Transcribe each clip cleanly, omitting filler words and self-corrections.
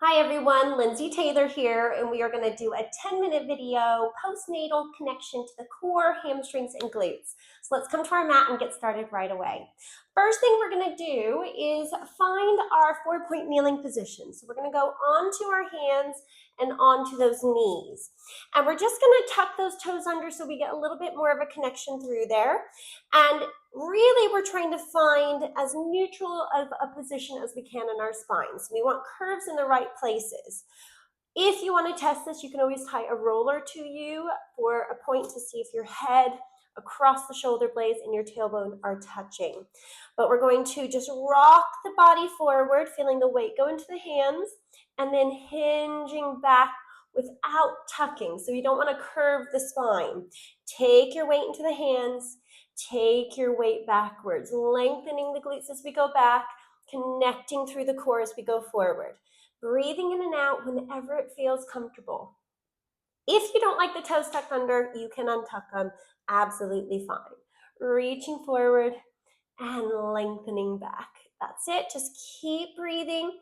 Hi everyone, Lindsay Taylor here, and we are going to do a 10-minute video, postnatal connection to the core, hamstrings, and glutes. So let's come to our mat and get started right away. First thing we're going to do is find our 4-point kneeling position. So we're going to go onto our hands and onto those knees. And we're just going to tuck those toes under so we get a little bit more of a connection through there. And really, we're trying to find as neutral of a position as we can in our spine. So we want curves in the right places. If you want to test this, you can always tie a roller to you for a point to see if your head across the shoulder blades and your tailbone are touching. But we're going to just rock the body forward, feeling the weight go into the hands, and then hinging back without tucking. So you don't want to curve the spine. Take your weight into the hands. Take your weight backwards, lengthening the glutes as we go back, connecting through the core as we go forward. Breathing in and out whenever it feels comfortable. If you don't like the toes tucked under, you can untuck them, absolutely fine. Reaching forward and lengthening back. That's it, just keep breathing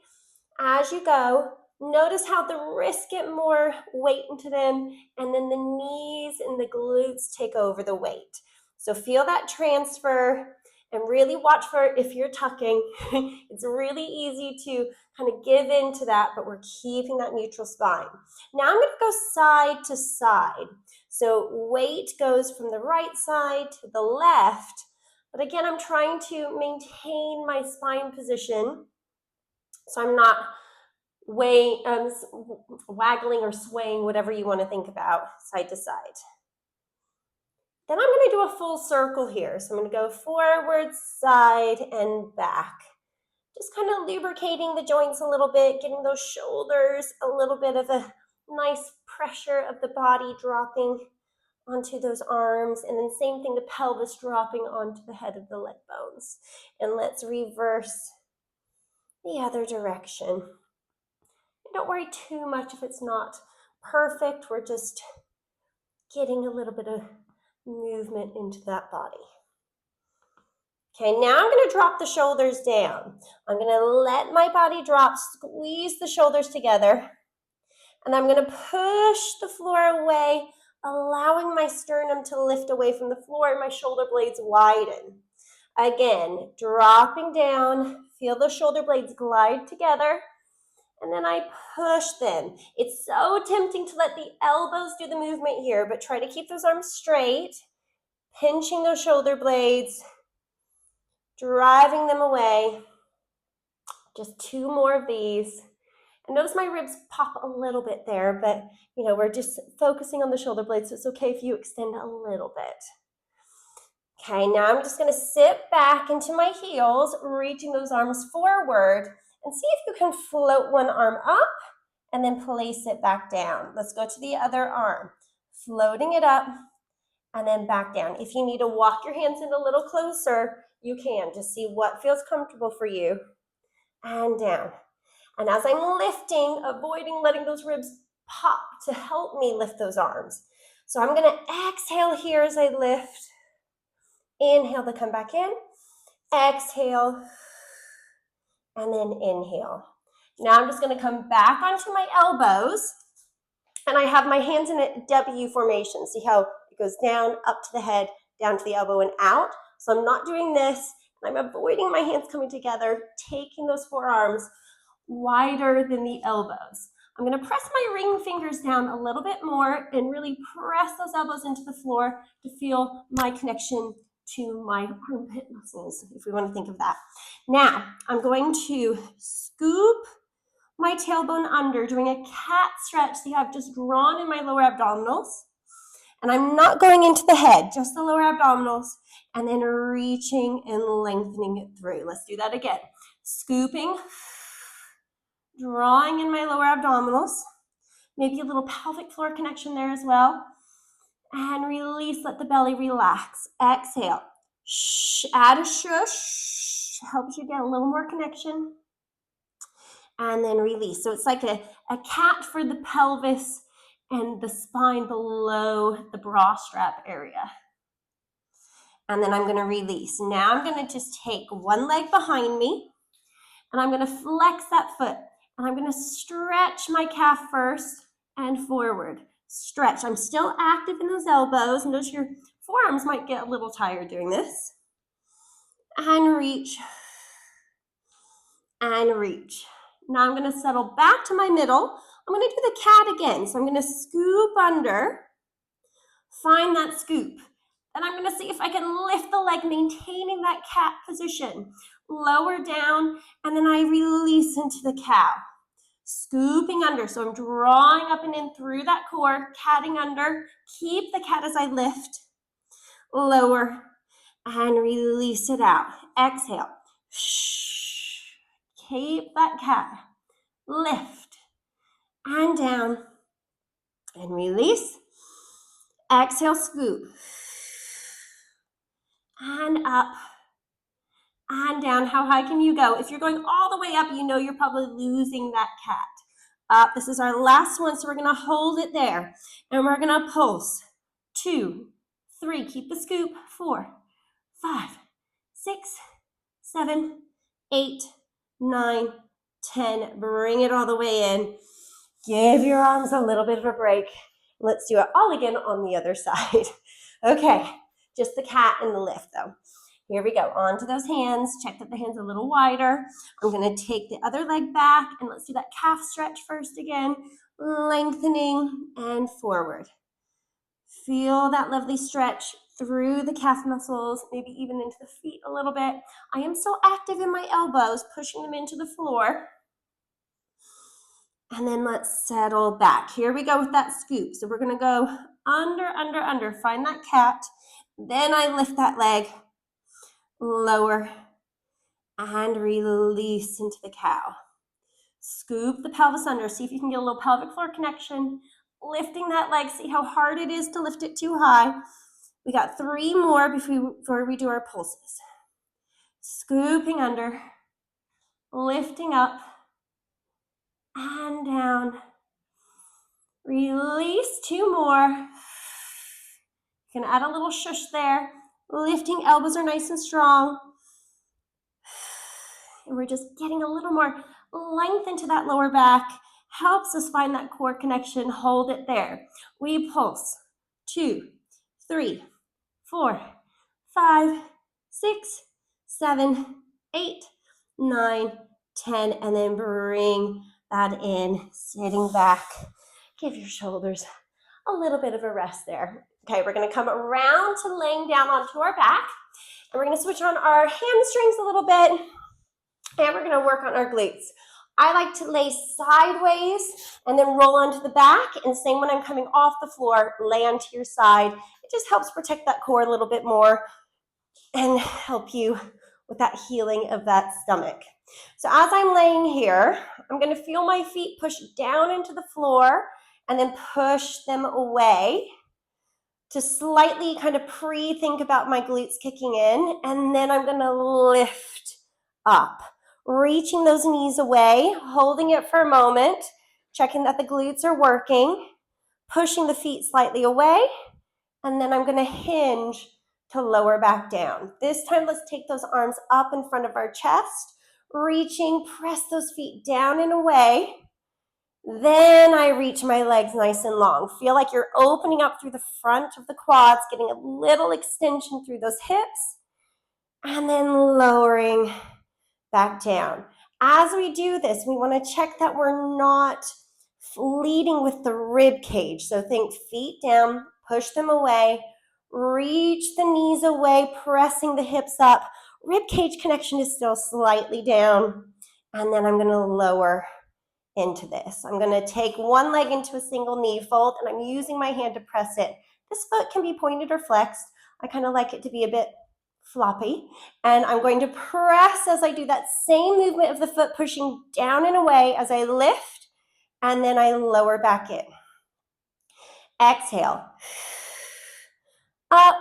as you go. Notice how the wrists get more weight into them, and then the knees and the glutes take over the weight. So feel that transfer and really watch for if you're tucking. It's really easy to kind of give into that, but we're keeping that neutral spine. Now I'm going to go side to side. So weight goes from the right side to the left, but again, I'm trying to maintain my spine position so I'm not waggling or swaying, whatever you want to think about, side to side. Then I'm going to do a full circle here. So I'm going to go forward, side, and back. Just kind of lubricating the joints a little bit, getting those shoulders a little bit of a nice pressure of the body dropping onto those arms. And then same thing, the pelvis dropping onto the head of the leg bones. And let's reverse the other direction. Don't worry too much if it's not perfect. We're just getting a little bit of movement into that body. Okay, now I'm going to drop the shoulders down. I'm going to let my body drop, squeeze the shoulders together, and I'm going to push the floor away, allowing my sternum to lift away from the floor and my shoulder blades widen. Again, dropping down, feel the shoulder blades glide together, and then I push them. It's so tempting to let the elbows do the movement here, but try to keep those arms straight, pinching those shoulder blades, driving them away. Just 2 more of these. And notice my ribs pop a little bit there, but we're just focusing on the shoulder blades, so it's okay if you extend a little bit. Okay, now I'm just going to sit back into my heels, reaching those arms forward, and see if you can float one arm up and then place it back down. Let's go to the other arm, floating it up and then back down. If you need to walk your hands in a little closer, you can. Just see what feels comfortable for you. And down. And as I'm lifting, avoiding letting those ribs pop to help me lift those arms. So I'm going to exhale here as I lift. Inhale to come back in. Exhale. And then inhale. Now I'm just going to come back onto my elbows. And I have my hands in a W formation. See how it goes down, up to the head, down to the elbow, and out. So I'm not doing this. I'm avoiding my hands coming together, taking those forearms wider than the elbows. I'm going to press my ring fingers down a little bit more and really press those elbows into the floor to feel my connection to my armpit muscles, if we want to think of that. Now, I'm going to scoop my tailbone under, doing a cat stretch. See how I've just drawn in my lower abdominals. And I'm not going into the head, just the lower abdominals, and then reaching and lengthening it through. Let's do that again. Scooping, drawing in my lower abdominals, maybe a little pelvic floor connection there as well. And release, let the belly relax. Exhale. Add a shush, helps you get a little more connection. And then release. So it's like a cat for the pelvis and the spine below the bra strap area. And then I'm going to release. Now I'm going to just take one leg behind me, and I'm going to flex that foot. And I'm gonna stretch my calf first and forward. Stretch. I'm still active in those elbows. Notice your forearms might get a little tired doing this. And reach. And reach. Now I'm gonna settle back to my middle. I'm gonna do the cat again. So I'm gonna scoop under, find that scoop. And I'm gonna see if I can lift the leg, maintaining that cat position. Lower down, and then I release into the cow. Scooping under, so I'm drawing up and in through that core, catting under. Keep the cat as I lift. Lower, and release it out. Exhale. Keep that cat. Lift, and down, and release. Exhale, scoop. And up, and down. How high can you go? If you're going all the way up, you know you're probably losing that cat. Up, this is our last one, so we're gonna hold it there. And we're gonna pulse. 2, 3, keep the scoop. 4, 5, 6, 7, 8, 9, 10. Bring it all the way in. Give your arms a little bit of a break. Let's do it all again on the other side. Okay, just the cat and the lift though. Here we go, onto those hands. Check that the hand's a little wider. I'm gonna take the other leg back and let's do that calf stretch first again. Lengthening and forward. Feel that lovely stretch through the calf muscles, maybe even into the feet a little bit. I am so active in my elbows, pushing them into the floor. And then let's settle back. Here we go with that scoop. So we're gonna go under, under, under. Find that cat. Then I lift that leg, lower, and release into the cow. Scoop the pelvis under. See if you can get a little pelvic floor connection. Lifting that leg. See how hard it is to lift it too high. We got 3 more before we do our pulses. Scooping under, lifting up, and down. Release, 2 more. You can add a little shush there. Lifting, elbows are nice and strong. And we're just getting a little more length into that lower back. Helps us find that core connection. Hold it there. We pulse. 2, 3, 4, 5, 6, 7, 8, 9, 10, and then bring that in, sitting back. Give your shoulders a little bit of a rest there. Okay, we're gonna come around to laying down onto our back, and we're gonna switch on our hamstrings a little bit, and we're gonna work on our glutes. I like to lay sideways and then roll onto the back, and same when I'm coming off the floor, lay onto your side. It just helps protect that core a little bit more and help you with that healing of that stomach. So as I'm laying here, I'm gonna feel my feet push down into the floor and then push them away to slightly kind of pre-think about my glutes kicking in, and then I'm gonna lift up, reaching those knees away, holding it for a moment, checking that the glutes are working, pushing the feet slightly away, and then I'm gonna hinge to lower back down. This time, let's take those arms up in front of our chest, reaching, press those feet down and away. Then I reach my legs nice and long. Feel like you're opening up through the front of the quads, getting a little extension through those hips, and then lowering back down. As we do this, we want to check that we're not leading with the rib cage. So think feet down, push them away, reach the knees away, pressing the hips up. Rib cage connection is still slightly down. And then I'm going to lower into this. I'm going to take one leg into a single knee fold, and I'm using my hand to press it. This foot can be pointed or flexed. I kind of like it to be a bit floppy. And I'm going to press as I do that same movement of the foot, pushing down and away as I lift, and then I lower back in. Exhale. Up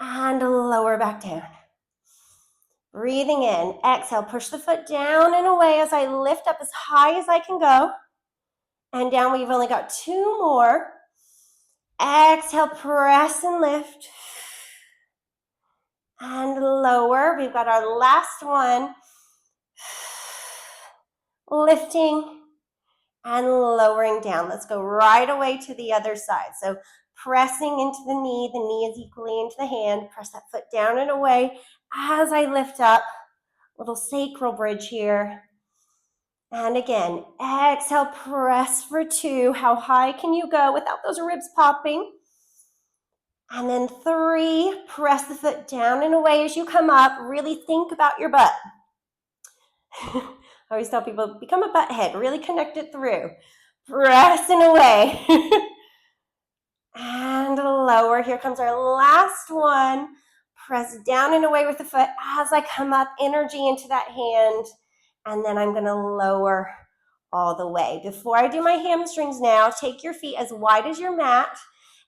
and lower back down. Breathing in. Exhale, push the foot down and away as I lift up as high as I can go. And down, we've only got 2 more. Exhale, press and lift. And lower. We've got our last one. lifting, and lowering down. Let's go right away to the other side. So pressing into the knee is equally into the hand. Press that foot down and away as I lift up. Little sacral bridge here. And again, exhale, press for 2. How high can you go without those ribs popping? And then 3, press the foot down and away as you come up. Really think about your butt. I always tell people, become a butt head. Really connect it through. Pressing away. And lower. Here comes our last one. Press down and away with the foot as I come up. Energy into that hand. And then I'm going to lower all the way. Before I do my hamstrings now, take your feet as wide as your mat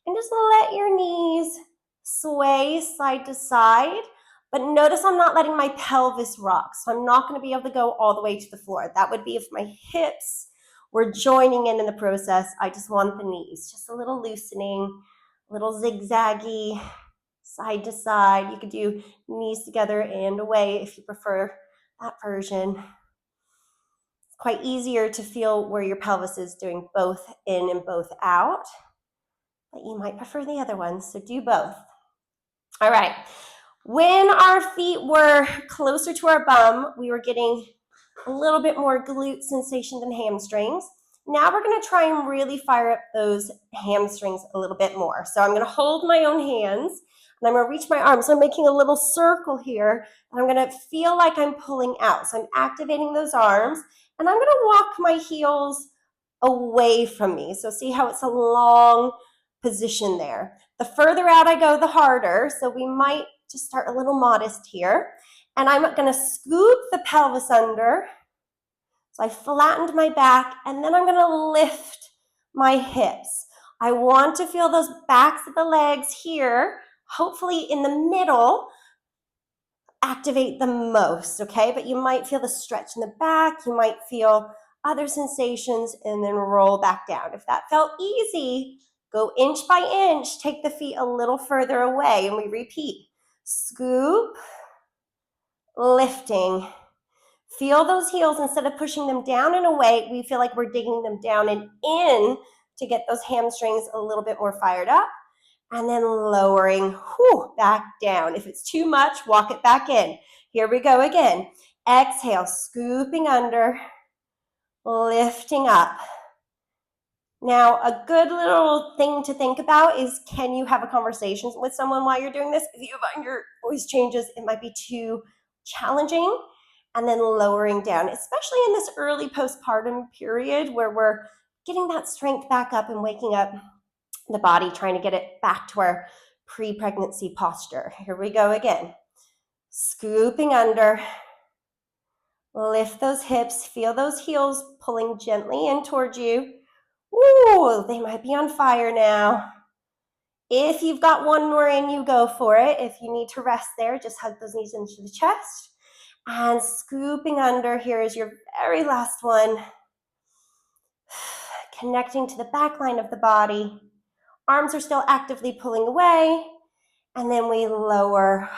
and just let your knees sway side to side. But notice I'm not letting my pelvis rock, so I'm not going to be able to go all the way to the floor. That would be if my hips were joining in the process. I just want the knees, just a little loosening, a little zigzaggy, side to side. You could do knees together and away if you prefer that version. Quite easier to feel where your pelvis is doing both in and both out, but you might prefer the other ones, so do both. All right, when our feet were closer to our bum, we were getting a little bit more glute sensation than hamstrings. Now we're going to try and really fire up those hamstrings a little bit more. So I'm going to hold my own hands and I'm going to reach my arms. So I'm making a little circle here and I'm going to feel like I'm pulling out. So I'm activating those arms and I'm going to walk my heels away from me. So see how it's a long position there. The further out I go, the harder. So we might just start a little modest here. And I'm going to scoop the pelvis under. So I flattened my back, and then I'm going to lift my hips. I want to feel those backs of the legs here, hopefully in the middle, activate the most, okay? But you might feel the stretch in the back. You might feel other sensations, and then roll back down. If that felt easy, go inch by inch, take the feet a little further away, and we repeat. Scoop, lifting. Feel those heels. Instead of pushing them down and away, we feel like we're digging them down and in to get those hamstrings a little bit more fired up. And then lowering back down. If it's too much, walk it back in. Here we go again. Exhale, scooping under, lifting up. Now, a good little thing to think about is, can you have a conversation with someone while you're doing this? If you find your voice changes, it might be too challenging. And then lowering down, especially in this early postpartum period where we're getting that strength back up and waking up the body, trying to get it back to our pre-pregnancy posture. Here we go again. Scooping under, lift those hips, feel those heels pulling gently in towards you. Ooh, they might be on fire now. If you've got one more in, you go for it. If you need to rest there, just hug those knees into the chest. And scooping under, here is your very last one. Connecting to the back line of the body. Arms are still actively pulling away. And then we lower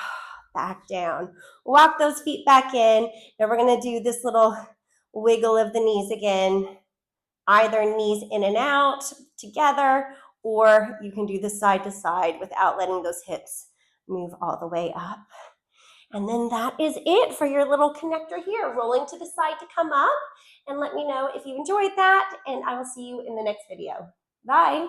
back down. Walk those feet back in. Now we're going to do this little wiggle of the knees again. Either knees in and out together, or you can do this side to side without letting those hips move all the way up. And then that is it for your little connector here, rolling to the side to come up. And let me know if you enjoyed that, and I will see you in the next video. Bye.